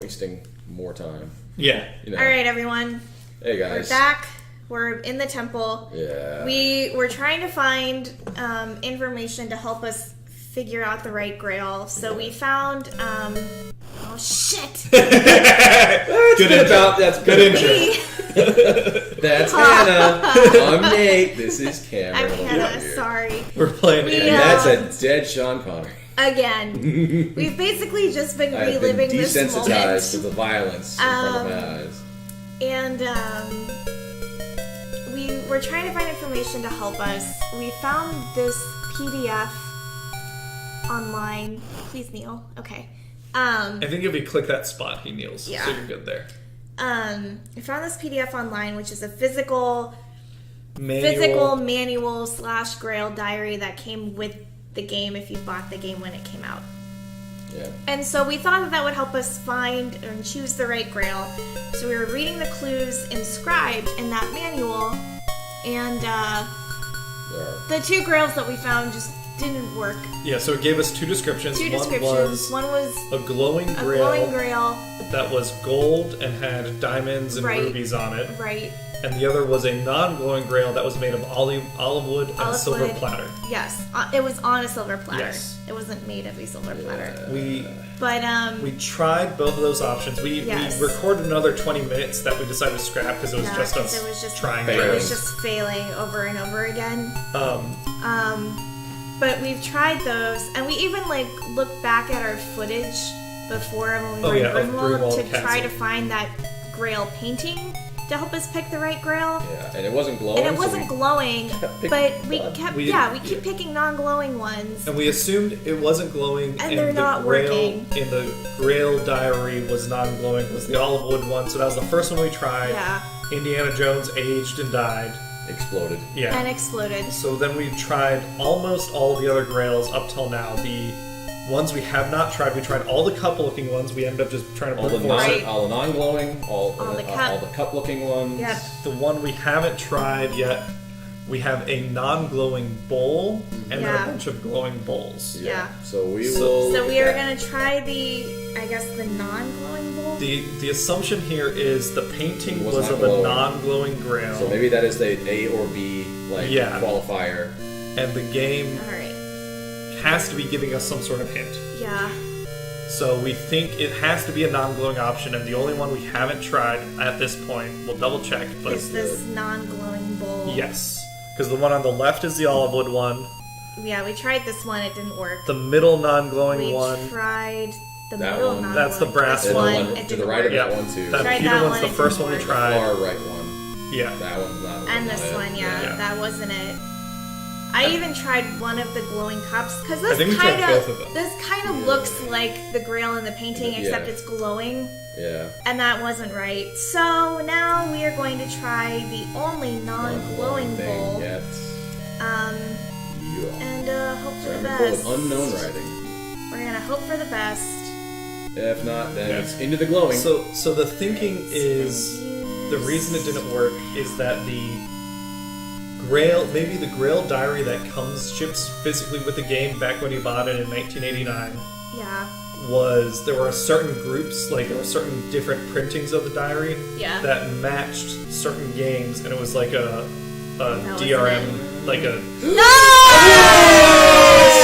wasting more time. Yeah. You know. All right, everyone. Hey, guys. We're back. We're in the temple. Yeah. We were trying to find information to help us figure out the right Grail. So we found... oh, shit! Good intro. That's good intro. That's Hannah. I'm Nate. This is Cameron. I'm Hannah. Sorry. We're playing And that's a dead Sean Connery. Again. We've basically just been I've reliving been this desensitized moment. to the violence in front of my eyes. And we were trying to find information to help us. We found this PDF online. Please kneel. Okay. I think if you click that spot, he kneels. Yeah. So you're good there. We found this PDF online, which is a physical Manual. manual / Grail diary that came with the game if you bought the game when it came out. Yeah. And so we thought that would help us find and choose the right Grail. So we were reading the clues inscribed in that manual, and the two Grails that we found just didn't work. Yeah, so it gave us two descriptions. One was a glowing a grail, glowing Grail. That was gold and had diamonds and Right. rubies on it. Right. And the other was a non-glowing grail that was made of olive wood and a Olive silver wood. platter. Yes. It was on a silver platter. Yes. It wasn't made of a silver platter. We But, tried both of those options. We recorded another 20 minutes that we decided to scrap because it was just us trying. It was just failing over and over again. But we've tried those, and we even looked back at our footage before when we were in Grimwald to try to find that Grail painting to help us pick the right Grail. Yeah, and it wasn't glowing. And it wasn't glowing, but we keep picking non-glowing ones. And we assumed it wasn't glowing, And they're not working. And the Grail diary was non-glowing, was the olive wood one, so that was the first one we tried. Yeah. Indiana Jones aged and died. Exploded. Yeah. And exploded. So then we tried almost all the other Grails up till now. The ones we have not tried, we tried all the cup-looking ones. We ended up just trying to all the Right. non-glowing, all the cup-looking ones. Yep. The one we haven't tried yet, we have a non-glowing bowl and then a bunch of glowing bowls. Yeah. So we will. So we are gonna try the non-glowing bowl. The assumption here is the painting Was was not of glowing. a non-glowing Grail. So maybe that is the A or B qualifier. And the game All right. has to be giving us some sort of hint. Yeah. So we think it has to be a non-glowing option, and the only one we haven't tried at this point, we'll double check, but Is this non-glowing bowl? yes. Because the one on the left is the olive wood one. Yeah, we tried this one. It didn't work. The middle non-glowing We one. tried the That middle one. non-glowing. That's the brass This one. It To the didn't right of work. that one too. That Tried Peter that one's one, the it first didn't one we work. tried. Far right one. Yeah. That one's not. And this not one, it. yeah, that wasn't it. I even tried one of the glowing cups because I think we tried both of them. this kind of looks like the Grail in the painting, except Yeah. it's glowing, Yeah. and that wasn't right. So now we are going to try the only non-glowing bowl, Yet. Yeah. and hope for the Remember, best. with unknown writing. We're gonna hope for the best. If not, then Yeah. it's into the glowing. So the thinking is the reason it didn't work is that the Grail, maybe the Grail diary that ships physically with the game back when you bought it in 1989, Yeah. was there were certain groups, there were certain different printings of the diary Yeah. that matched certain games, and it was like a wasn't DRM, it. like a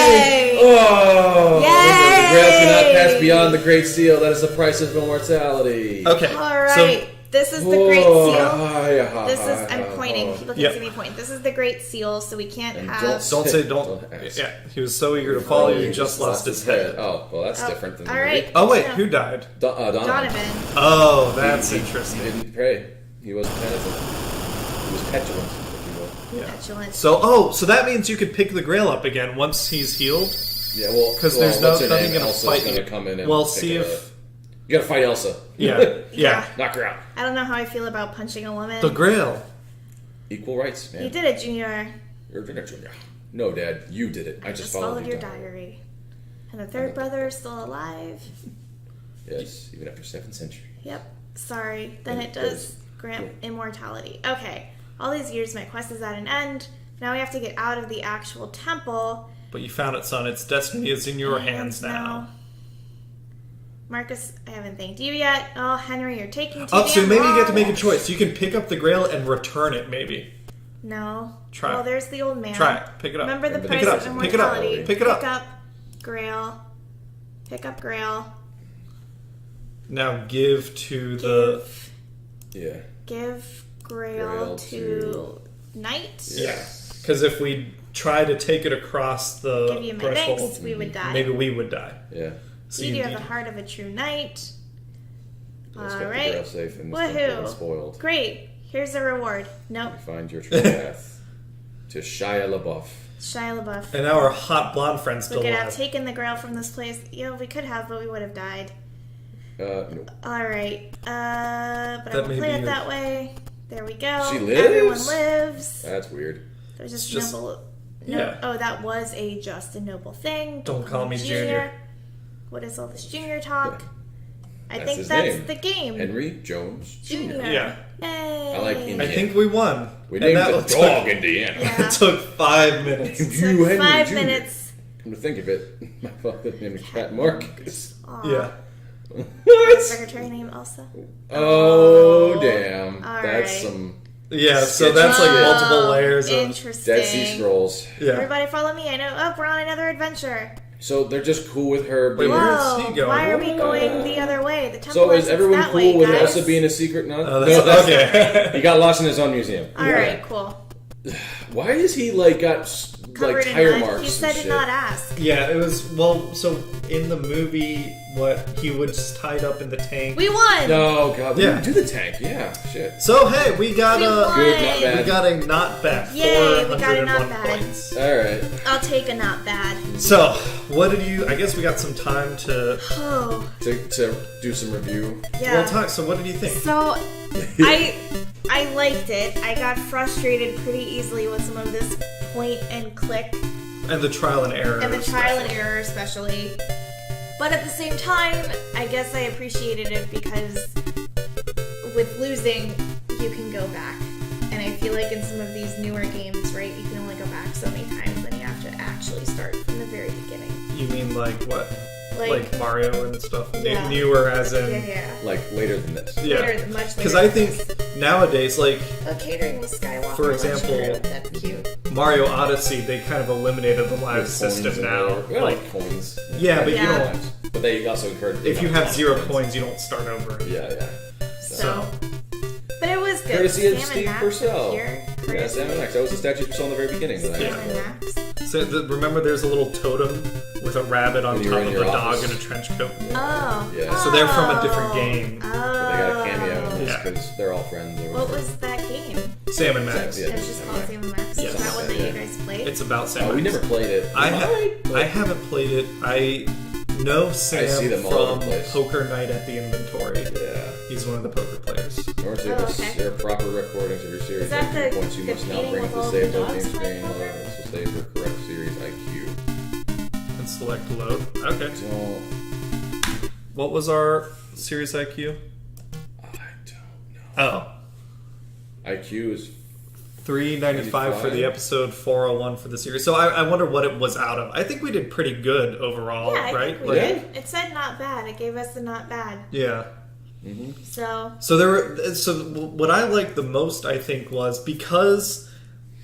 Yay! Oh! Yay! The Grail cannot pass beyond the Great Seal. That is the price of immortality. okay. All right. This is the Great Seal. This is, I'm pointing. People can see me point. This is the Great Seal, so we can't And have... Don't. Yeah, he was so eager to follow you, he just lost his head. Oh, well, that's different than all right. Oh wait, Yeah. who died? Donovan. Donovan. Oh, that's He interesting. didn't pray. He wasn't penitent. He was petulant, if you will. Yeah. Petulant. So that means you could pick the Grail up again once he's healed. Yeah, well, Because there's what's her nothing name? gonna Elsa's fight gonna you. come in and Well, pick see it if up. You gotta fight Elsa. yeah. Knock her out. I don't know how I feel about punching a woman. The Grail. Equal rights, man. You did it, Junior. You're Junior. No, Dad, you did it. I just followed your diary. And the third brother is still alive. Yes, even after 7th century. Yep. Sorry. Then And it does grant immortality. Okay. All these years, my quest is at an end. Now we have to get out of the actual temple. But you found it, son. Its destiny is in your hands now. Marcus, I haven't thanked you yet. Oh, Henry, you're taking too Oh, so damn maybe you long. get to make a choice. You can pick up the Grail and return it, maybe. No. Try Well, it. there's the old man. Try it. Pick it up. Remember the Pick price it up. of Pick it up. immortality. Pick it up. Pick up Grail. Pick up Grail. Now give to the... Yeah. Give Grail Grail to to- Knight. Yeah. Because if we try to take it across the Give you my threshold, thanks, we would die. maybe we would die. Yeah. So You do have need- the heart of a true knight. Let's get the Alright. Grail safe and Woohoo. unspoiled. Great. Here's a reward. Nope. You find your true path to Shia LaBeouf. Shia LaBeouf. And now our hot blonde friend's We still could have alive. taken the Grail from this place. Yeah, we could have, but we would have died. Nope. Alright. But I That won't may play be it your- that way. There we go. She lives? Everyone lives. That's weird. There's just Just- noble. yeah. Oh, that was a just a noble thing. Don't call me Junior. What is all this Junior talk? I That's think his that's name. the game. Henry Jones Jr. Junior. Yeah. Yay. I like I Indiana. think we won. We And named that the took- dog Indiana. Yeah. It took 5 minutes. Took You, Henry 5 Jr. minutes. Come to think of it, my father named Cat Marcus. Aw. Yeah. What? Secretary name Elsa. Oh, damn. All That's right. some Yeah, so that's like Oh, multiple layers of... Interesting. Dead Sea Scrolls. Yeah. Everybody follow me. I know. Oh, we're on another adventure. So they're just cool with her Wait, being... where's Whoa. he going? Why are we going the other way? The temple So is exits everyone that cool way, with guys. Elsa being a secret nun? Oh, that's okay. He got lost in his own museum. All right, cool. Why is he like got Covered like in tire mud. marks You said and to shit? not ask. Yeah, it was... Well, so in the movie, what, he was just tied up in the tank. We won. No, God, we Yeah. didn't do the tank. Yeah, shit. So, hey, we got We a... won. Good, not bad. We got a not bad. Yay, we got a 401 not bad. points. All right. I'll take a not bad. So, what did you... I guess we got some time to... Oh, To do some review. yeah. Well, talk. So, what did you think? So, I liked it. I got frustrated pretty easily with some of this point and click And the trial and error. and the trial and especially. error especially. But at the same time, I guess I appreciated it because with losing, you can go back. And I feel like in some of these newer games, right, you can only go back so many times, then you have to actually start from the very beginning. You mean like what? Like Mario and stuff? Yeah. Newer as in... Yeah. Like later than this. Yeah. Later, much later. Because I think nowadays, like Oh, catering with Skywalker. For example- That's cute. Mario Odyssey, they kind of eliminated the live With system coins and now. whatever. Well, Like, coins. yeah, but you Yeah. don't. But they also encourage. If you have 0 coins, you don't start over. Yeah. So. But it was good. Courtesy of Sam and Steve Max Purcell. up here. Yeah, Courtesy Sam and Max. That was the statue you saw in the very beginning. That I Sam and Max. So remember, there's a little totem with a rabbit on When you top were in of your a dog office. in a trench coat. Oh. Yeah. So they're from a different game. Oh. But they got a cameo in this Yeah. because they're all friends. Or What whatever. was that game? Sam and Max. Yeah. It's just called Sam and Max. Yeah. Is that one that you guys played? It's about Sam. Oh, and we Max. never played it. I haven't played it. I know Sam see them all over from the place. Poker Night at the Inventory. Yeah. He's one of the poker players. Or to Oh, okay. there are proper recordings of your series. Is that entry the- points you the must now meeting bring with to all save the those dogs game screen playing load. This will save your correct series IQ. And select load. Okay. Don't. What was our Series IQ? I don't know. Oh. IQ is 395 for the episode, 401 for the series. So I wonder what it was out of. I think we did pretty good overall, yeah, I right? think we Like, did. It said not bad. It gave us the not bad. Yeah. So. So there were. So what I liked the most, I think, was because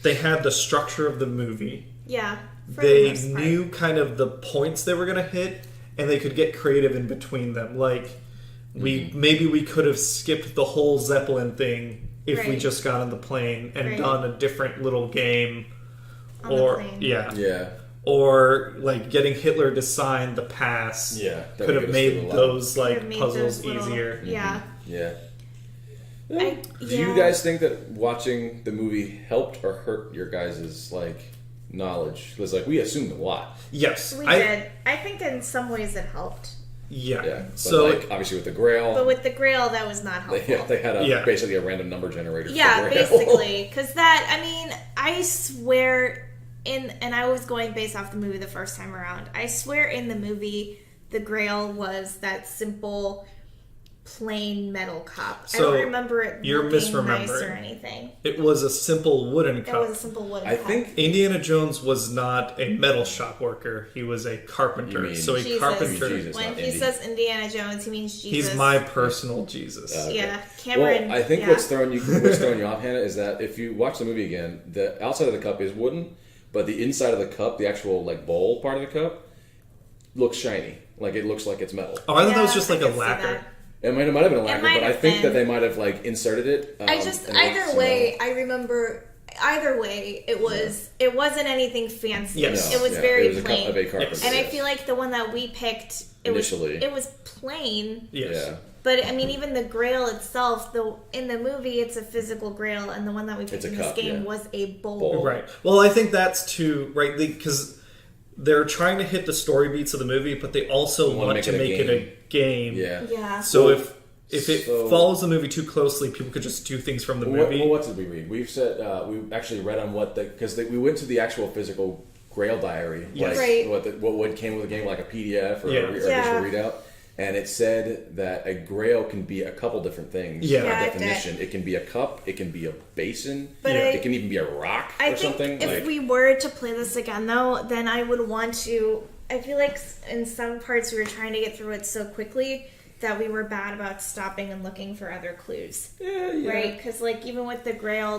they had the structure of the movie. Yeah. For the They most part. knew kind of the points they were going to hit, and they could get creative in between them. Like maybe we could have skipped the whole Zeppelin thing if we Right. just got on the plane and Right. done a different little game, On the or plane. yeah. or like getting Hitler to sign the pass. Yeah, that could would have get us through made a lot. those Could like have made puzzles those little- easier. Yeah. Yeah. I- Do you yeah. guys think that watching the movie helped or hurt your guys' like knowledge? Because like we assumed a lot. Yes, We did. I think in some ways it helped. Yeah. Yeah. But So like obviously with the Grail, But with the Grail, that was not helpful. they had Yeah. basically a random number generator. Yeah, for Grail. basically. Because that, I mean, I swear and I was going based off the movie the first time around. I swear in the movie, the Grail was that simple plain metal cup. I So, don't remember it you're looking nice misremembering. or anything. It was a simple wooden It cup. was a simple wooden I cup. think Indiana Jones was not a metal shop worker. He was a You carpenter. mean So a Jesus. carpenter. Jesus, When not he Indy. says Indiana Jones, he means Jesus. He's my personal Jesus. Okay. Yeah, Cameron. Well, I think yeah. what's throwing you off, Hannah, is that if you watch the movie again, the outside of the cup is wooden, but the inside of the cup, the actual like bowl part of the cup, looks shiny. Like it looks like it's metal. Oh, I thought that was Yeah, just I like a could see lacquer. that. It might have been a lacquer, might but I have think that been. they might have like inserted it. I just and it looks either way, I remember. Either way, it wasn't anything fancy. Yes. It was Yeah, very it was a plain. cup of a carpenter. And I yes. feel like the one that we picked, Initially. it was plain. Yes. Yeah. But I mean, even the Grail itself, though, in the movie, it's a physical Grail, and the one that we picked a in this cup, game yeah. was a bowl. Bowl. Right. Well, I think that's too right because they're trying to hit the story beats of the movie, but they also want to make it a game. Yeah. Yeah. So Well, if it so- follows the movie too closely, people could just do things from the Well, movie. what did we read? We've said we actually read on what because we went to the actual physical Grail diary, Yes. like Right. what came with the game, like a PDF or Yeah. or initial readout, and it said that a Grail can be a couple different things. Yeah. by Yeah, definition, it can be a cup, it can be a basin, But it can even be a rock I or think something. if like, we were to play this again, though, then I would want to. I feel like in some parts we were trying to get through it so quickly that we were bad about stopping and looking for other clues. yeah. Right? Because, like, even with the Grail,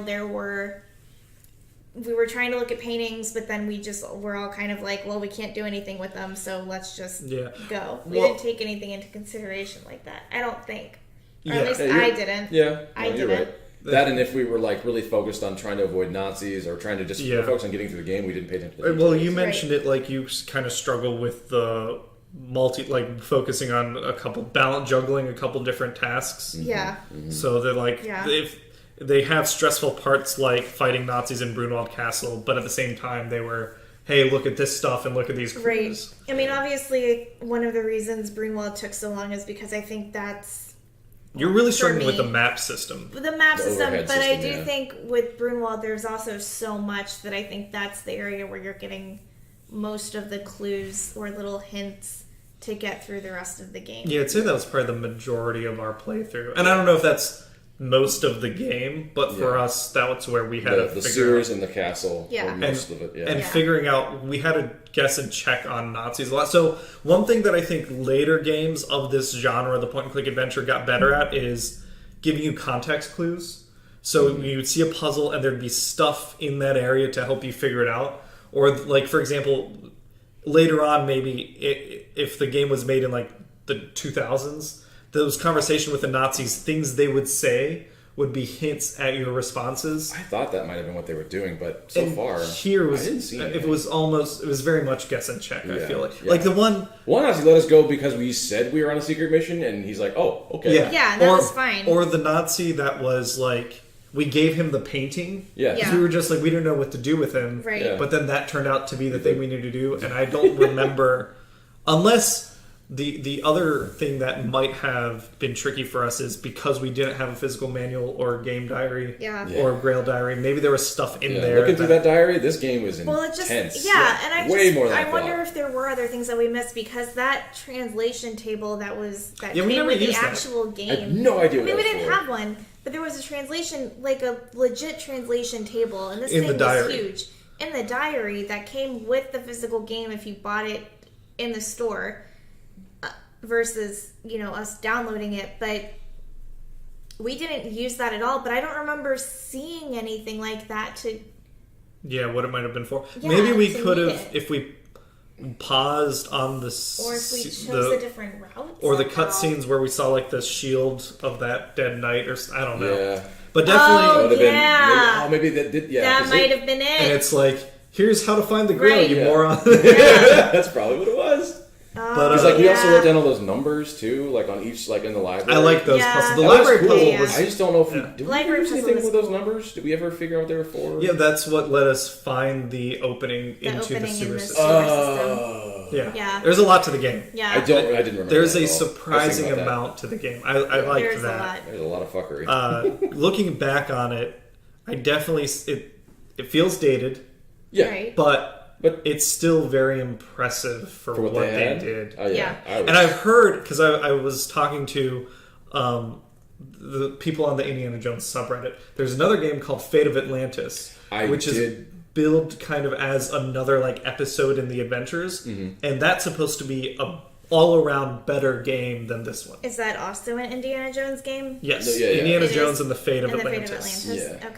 we were trying to look at paintings, but then we're all kind of like, well, we can't do anything with them, so let's just go. We Well- didn't take anything into consideration like that. I don't think. Or Yeah. at least Yeah, you're- I didn't. Yeah, I no, you're didn't. right. That and if we were like really focused on trying to avoid Nazis or trying to just focus on getting through the game, we didn't pay attention to the Well, details. you mentioned it like you kind of struggle with the focusing on juggling a couple different tasks. Yeah. So that if they have stressful parts like fighting Nazis in Brunwald Castle, but at the same time they were, hey, look at this stuff and look at these Right. clues. I mean, obviously, one of the reasons Brunwald took so long is because I think that's You're really For struggling with me. the map system. the map The system, overhead but I system, do yeah. think with Brunwald, there's also so much that I think that's the area where you're getting most of the clues or little hints to get through the rest of the game. Yeah, I'd say that was probably the majority of our playthrough. And I don't know if that's most of the game, but for Yeah. us, that was where we had to the figure sewers out. and the castle, Yeah. were most of it. Yeah, And Yeah. figuring out, we had to guess and check on Nazis a lot. So one thing that I think later games of this genre, the point-and-click adventure, got better at is giving you context clues. So you would see a puzzle and there'd be stuff in that area to help you figure it out. Or like, for example, later on, maybe if the game was made in like the 2000s, those conversation with the Nazis, things they would say would be hints at your responses. I thought that might have been what they were doing, but so And far here was I didn't see anything. it was very much guess and check. I Yeah, feel like yeah. like the one Nazi let us go because we said we were on a secret mission, and he's like, "Oh, okay, Yeah, that was fine. Or the Nazi that was like we gave him the painting. yeah, Yeah. We were just like we didn't know what to do with him. Right. Yeah. But then that turned out to be the thing we needed to do, and I don't remember unless. The other thing that might have been tricky for us is because we didn't have a physical manual or game diary Yeah. or Grail diary. Maybe there was stuff in Yeah, there. looking through that diary, this game was intense. Well, it just and I way more than I wonder thought. if there were other things that we missed because that translation table that Yeah, we came never with the used that. actual game. I have no idea I what mean, that we was didn't for. have one, but there was a translation, like a legit translation table, and this In thing the diary. was huge. In the diary that came with the physical game if you bought it in the store versus, us downloading it, but we didn't use that at all, but I don't remember seeing anything like that to... Yeah, what it might have been for. Yeah, Maybe we to could need have, it. if we paused on the Or if we chose a different route or the somehow. cutscenes where we saw like the shield of that dead knight, or I don't know. Yeah, But Oh, definitely, Would have been- yeah. maybe that did. Yeah, That 'cause might it- have been and it. it's like, here's how to find the Grail, Right. you Yeah. moron. That's probably what it was. But, Because we also yeah. wrote down all those numbers too, like on each, like in the library. I like those Yeah. puzzles. The That was library cool. puzzle was. I just don't know if we Yeah. did. Library We do puzzle anything was with those cool. numbers? Did we ever figure out what they were for? Yeah, that's what let us find the opening into opening the in sewer the system. sewer. Oh. Yeah. Yeah. There's a lot to the game. Yeah. I didn't remember. There's that a at all. I was surprising thinking about that. amount to the game. I like There's that. a lot. There's a lot of fuckery. Looking back on it, I definitely it feels dated, yeah, Right. but But- it's still very impressive for for what what they they had. did. Oh yeah. Yeah. I was- And I've heard because I was talking to the people on the Indiana Jones subreddit. There's another game called Fate of Atlantis, which is billed kind of as another like episode in the adventures, and that's supposed to be a all-around better game than this one. Is that also an Indiana Jones game? Yes, yeah. Indiana It Jones is? and the Fate of And the Atlantis. Fate of Atlantis? Yeah.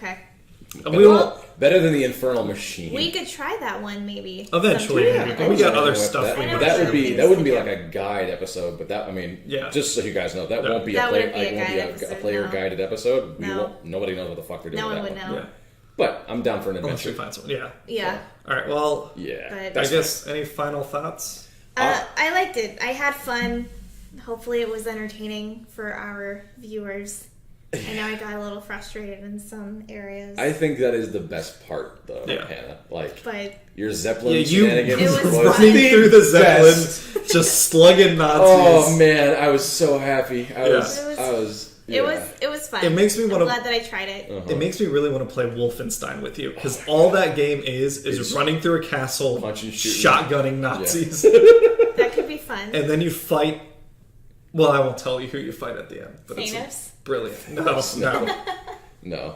Okay. We will better than the Infernal Machine. We could try that one maybe. eventually. sometime. Maybe. We got other That- stuff. But I know that other would be things that wouldn't to be do. like a guide episode. But that Yeah. just so you guys know, that No. won't be That a player. wouldn't be a Like, won't guide be a episode, player no. guided episode. We No. won't. Nobody knows what the fuck they're doing. No with one that would one. know. Yeah. But I'm down for an Unless you adventure. find someone. Yeah. Yeah. All right. Well, Yeah, But- I guess any final thoughts? I liked it. I had fun. Hopefully it was entertaining for our viewers. I know I got a little frustrated in some areas. I think that is the best part, though, Yeah. Hannah. Like but your Zeppelin Yeah, you shenanigans. It was running fun. through the Zeppelin, best. just slugging Nazis. Oh man, I was so happy. I Yeah. was. it was fun. It makes me I'm wanna- glad that I tried it. It makes me really want to play Wolfenstein with you because all that game is It's running through a castle, punching, shooting. shotgunning Nazis, That could be fun. and then you fight. Well, I won't tell you who you fight at the end, but it's Thanos? brilliant. No. No.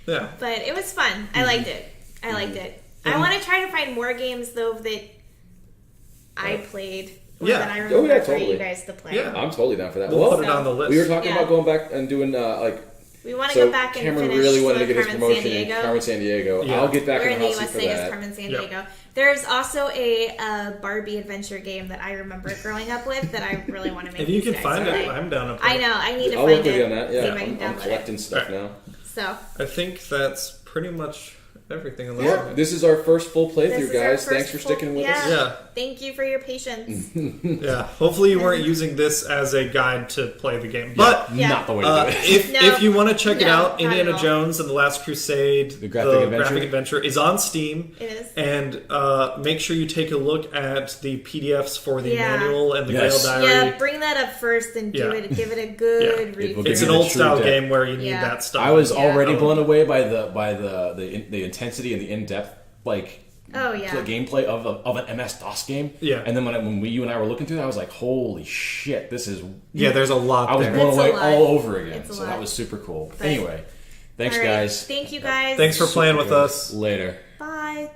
Yeah. But it was fun. I liked it. I liked it. I want to try to find more games though that I played. Or Yeah. that I Oh, remember yeah, for totally. you guys to play. Yeah. I'm totally down for that. We'll Well, put it on the list. we were talking Yeah. about going back and doing like. We want to So go back and Cameron finish really wanted to some get his Carmen promotion San in Diego. Carmen San Diego. Yeah. I'll get back We're in in the the hot seat for USA as that. Carmen San Yep. Diego. There's also a Barbie adventure game that I remember growing up with that I really want to make. If you these can guys find play. it, I'm down to I play. know. I need to I'll find work with it. you on that. See if Yeah, I can I'm download collecting stuff now. So I think that's pretty much everything. Unless Yeah, this is our first full this playthrough, is our guys. first Thanks for full- sticking with yeah. us. Yeah. Thank you for your patience. yeah. Hopefully, you weren't using this as a guide to play the game, but. Yeah. Not the way to do it. If No. if you want to check it No, out, not Indiana at all. Jones and the Last Crusade, the graphic adventure is on Steam. It is. And make sure you take a look at the PDFs for the Yeah. manual and the Yes. Grail Diary. Yeah, bring that up first and Yeah. give it a good It read. will It's give an you the old style true game where you need Yeah. that stuff. I was Yeah. already blown away by the intensity and the in depth Oh yeah. gameplay of an MS DOS game. Yeah. And then when you and I were looking through that, I was like, holy shit, this is. Yeah, there's a lot I was there. blown It's a away lot. all over again. It's a So lot. that was super cool. But- Anyway, thanks All right. guys. Thank you guys. Thanks for playing with Super good. us. Later. Bye.